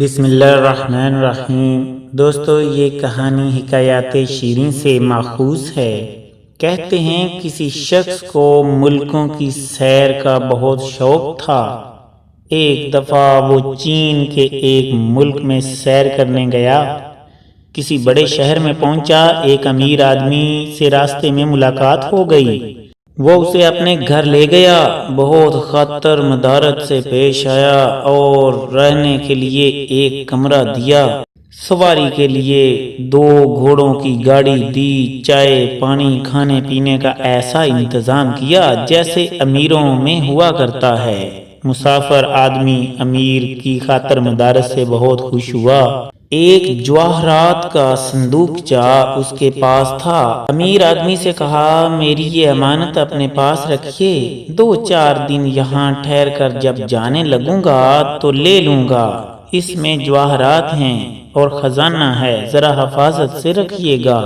بسم اللہ الرحمن الرحیم۔ دوستو، یہ کہانی حکایات شیریں سے ماخوذ ہے۔ کہتے ہیں کسی شخص کو ملکوں کی سیر کا بہت شوق تھا۔ ایک دفعہ وہ چین کے ایک ملک میں سیر کرنے گیا۔ کسی بڑے شہر میں پہنچا، ایک امیر آدمی سے راستے میں ملاقات ہو گئی۔ وہ اسے اپنے گھر لے گیا، بہت خاطر مدارت سے پیش آیا اور رہنے کے لیے ایک کمرہ دیا، سواری کے لیے 2 گھوڑوں کی گاڑی دی، چائے پانی کھانے پینے کا ایسا انتظام کیا جیسے امیروں میں ہوا کرتا ہے۔ مسافر آدمی امیر کی خاطر مدارت سے بہت خوش ہوا۔ ایک جواہرات کا صندوقچہ اس کے پاس تھا۔ امیر آدمی سے کہا، میری یہ امانت اپنے پاس رکھیے، 2-4 دن یہاں ٹھہر کر جب جانے لگوں گا تو لے لوں گا۔ اس میں جواہرات ہیں اور خزانہ ہے، ذرا حفاظت سے رکھیے گا۔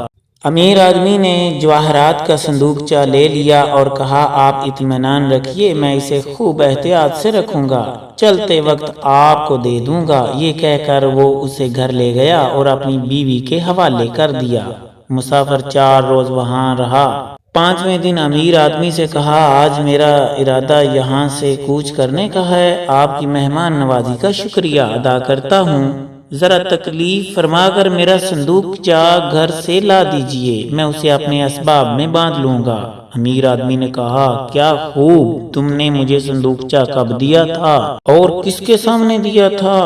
امیر آدمی نے جواہرات کا صندوقچہ لے لیا اور کہا، آپ اطمینان رکھیے، میں اسے خوب احتیاط سے رکھوں گا، چلتے وقت آپ کو دے دوں گا۔ یہ کہہ کر وہ اسے گھر لے گیا اور اپنی بیوی کے حوالے کر دیا۔ مسافر 4 روز وہاں رہا۔ 5ویں دن امیر آدمی سے کہا، آج میرا ارادہ یہاں سے کوچ کرنے کا ہے، آپ کی مہمان نوازی کا شکریہ ادا کرتا ہوں، ذرا تکلیف فرما کر میرا صندوقچہ گھر سے لا دیجئے، میں اسے اپنے اسباب میں باندھ لوں گا۔ امیر آدمی نے کہا، کیا خوب، تم نے مجھے صندوقچہ کب دیا تھا اور کس کے سامنے دیا تھا؟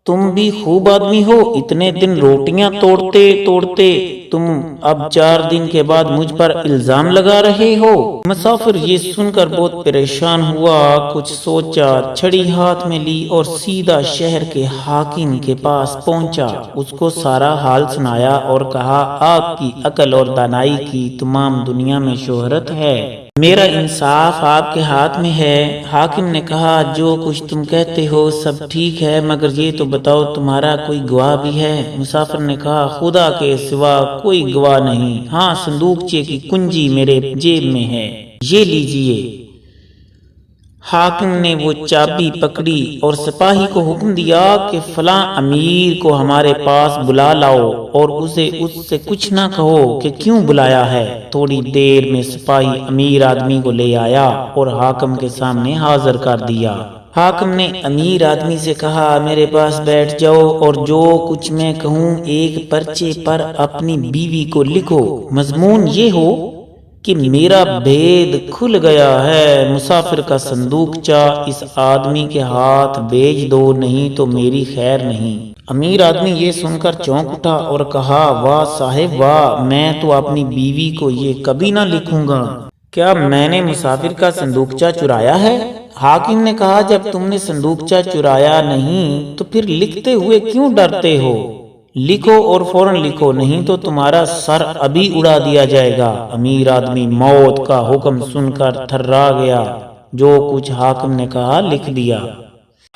تم بھی خوب آدمی ہو، اتنے دن روٹیاں توڑتے توڑتے تم اب 4 دن کے بعد مجھ پر الزام لگا رہے ہو۔ مسافر یہ سن کر بہت پریشان ہوا، کچھ سوچا، چھڑی ہاتھ میں لی اور سیدھا شہر کے حاکم کے پاس پہنچا۔ اس کو سارا حال سنایا اور کہا، آپ کی عقل اور دانائی کی تمام دنیا میں شہرت ہے، میرا انصاف آپ کے ہاتھ میں ہے۔ حاکم نے کہا، جو کچھ تم کہتے ہو سب ٹھیک ہے، مگر یہ تو بتاؤ تمہارا کوئی گواہ بھی ہے؟ مسافر نے کہا، خدا کے سوا کوئی گواہ نہیں، ہاں صندوقچے کی کنجی میرے جیب میں ہے، یہ لیجئے۔ حاکم نے وہ چابی پکڑی اور سپاہی کو حکم دیا کہ فلاں امیر کو ہمارے پاس بلا لاؤ اور اس سے کچھ نہ کہو کہ کیوں بلایا ہے۔ تھوڑی دیر میں سپاہی امیر آدمی کو لے آیا اور حاکم کے سامنے حاضر کر دیا۔ حاکم نے امیر آدمی سے کہا، میرے پاس بیٹھ جاؤ اور جو کچھ میں کہوں ایک پرچے پر اپنی بیوی کو لکھو، مضمون یہ ہو کہ میرا بھید کھل گیا ہے، مسافر کا صندوقچہ اس آدمی کے ہاتھ بھیج دو، نہیں تو میری خیر نہیں۔ امیر آدمی یہ سن کر چونک اٹھا اور کہا، واہ صاحب واہ، میں تو اپنی بیوی کو یہ کبھی نہ لکھوں گا، کیا میں نے مسافر کا صندوقچہ چرایا ہے؟ حاکم نے کہا، جب تم نے صندوقچہ چرایا نہیں تو پھر لکھتے ہوئے کیوں ڈرتے ہو؟ لکھو اور فوراً لکھو، نہیں تو تمہارا سر ابھی اڑا دیا جائے گا۔ امیر آدمی موت کا حکم سن کر تھرا گیا، جو کچھ حاکم نے کہا لکھ دیا۔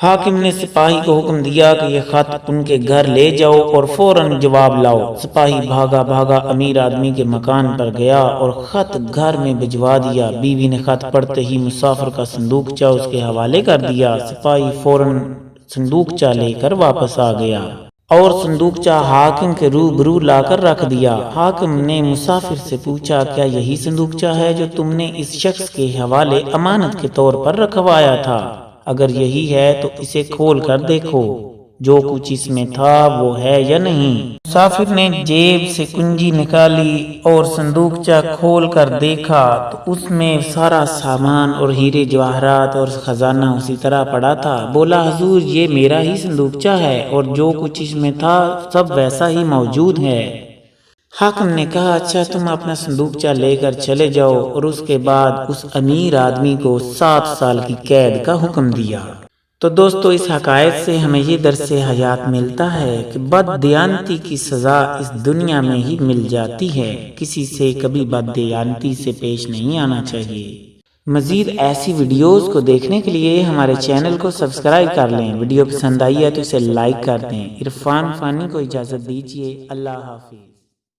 حاکم نے سپاہی کو حکم دیا کہ یہ خط ان کے گھر لے جاؤ اور فوراً جواب لاؤ۔ سپاہی بھاگا بھاگا امیر آدمی کے مکان پر گیا اور خط گھر میں بھجوا دیا۔ بیوی نے خط پڑھتے ہی مسافر کا صندوقچہ اس کے حوالے کر دیا۔ سپاہی فوراً صندوقچہ لے کر واپس آ گیا اور صندوقچہ حاکم کے روبرو لا کر رکھ دیا۔ حاکم نے مسافر سے پوچھا، کیا یہی صندوقچہ ہے جو تم نے اس شخص کے حوالے امانت کے طور پر رکھوایا تھا؟ اگر یہی ہے تو اسے کھول کر دیکھو، جو کچھ اس میں تھا وہ ہے یا نہیں۔ مسافر نے جیب سے کنجی نکالی اور صندوقچہ کھول کر دیکھا تو اس میں سارا سامان اور ہیرے جواہرات اور خزانہ اسی طرح پڑا تھا۔ بولا، حضور یہ میرا ہی صندوقچہ ہے اور جو کچھ اس میں تھا سب ویسا ہی موجود ہے۔ حاکم نے کہا، اچھا تم اپنا صندوقچہ لے کر چلے جاؤ، اور اس کے بعد اس امیر آدمی کو 7 سال کی قید کا حکم دیا۔ تو دوستو، اس حکایت سے ہمیں یہ درس حیات ملتا ہے کہ بد دیانتی کی سزا اس دنیا میں ہی مل جاتی ہے، کسی سے کبھی بد دیانتی سے پیش نہیں آنا چاہیے۔ مزید ایسی ویڈیوز کو دیکھنے کے لیے ہمارے چینل کو سبسکرائب کر لیں۔ ویڈیو پسند آئی ہے تو اسے لائک کر دیں۔ عرفان فانی کو اجازت دیجیے، اللہ حافظ۔